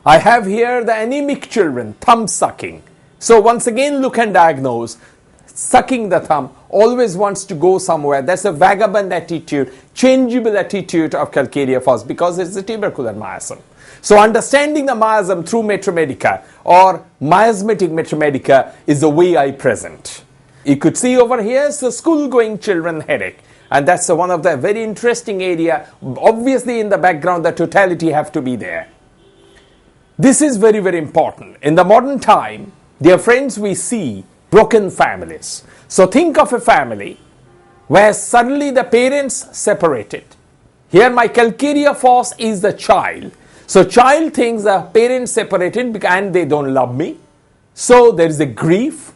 I have here the anemic children, thumb sucking. So once again look and diagnose. Sucking the thumb, always wants to go somewhere. That's a vagabond attitude, changeable attitude of Calcaria phos because it's a tubercular miasm. So understanding the miasm through Metromedica or miasmatic Metromedica is the way I present. You could see over here is the school-going children headache. And that's one of the very interesting area. Obviously in the background the totality have to be there. This is very, very important. In the modern time, dear friends, we see broken families. So think of a family where suddenly the parents separated. Here my Calcaria phos is the child. So child thinks the parents separated and they don't love me. So there is a grief.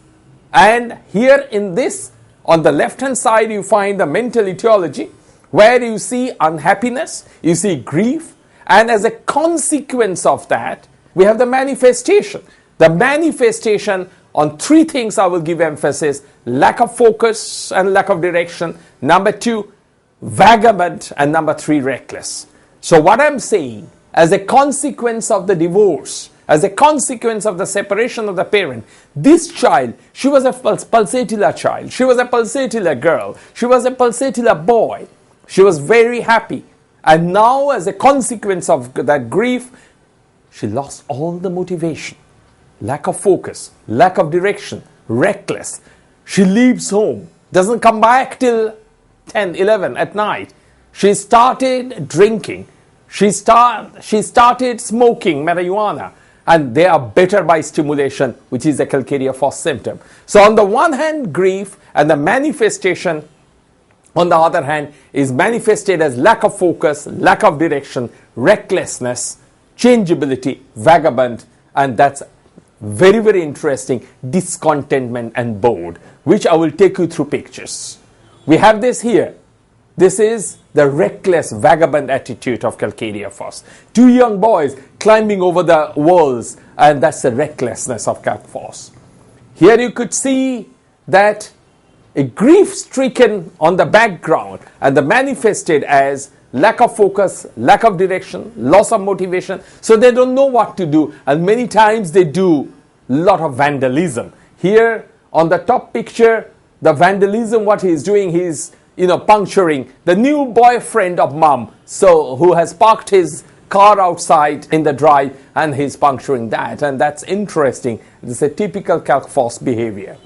And here in this, on the left hand side, you find the mental etiology where you see unhappiness, you see grief, and as a consequence of that, we have the manifestation. The manifestation on three things I will give emphasis: lack of focus and lack of direction, number two, vagabond, and number three, reckless. So what I'm saying, as a consequence of the divorce, as a consequence of the separation of the parent, this child, she was a pulsatilla child, she was a pulsatilla girl, she was a pulsatilla boy, she was very happy. And now as a consequence of that grief, she lost all the motivation, lack of focus, lack of direction, reckless. She leaves home, doesn't come back till 10, 11 at night. She started drinking, she started smoking marijuana. And they are better by stimulation, which is a Calcaria phos symptom. So on the one hand, grief, and the manifestation on the other hand is manifested as lack of focus, lack of direction, recklessness, changeability, vagabond, and that's very, very interesting, discontentment and bored, which I will take you through pictures. We have this here. This is the reckless vagabond attitude of Calcaria phos. Two young boys climbing over the walls, and that's the recklessness of Calc phos. Here you could see that a grief stricken on the background and the manifested as lack of focus, lack of direction, loss of motivation. So they don't know what to do, and many times they do a lot of vandalism. Here on the top picture, the vandalism, what he is doing, he is puncturing the new boyfriend of mom, so who has parked his car outside in the drive and he's puncturing that, and that's interesting. This is a typical Calc phos behavior.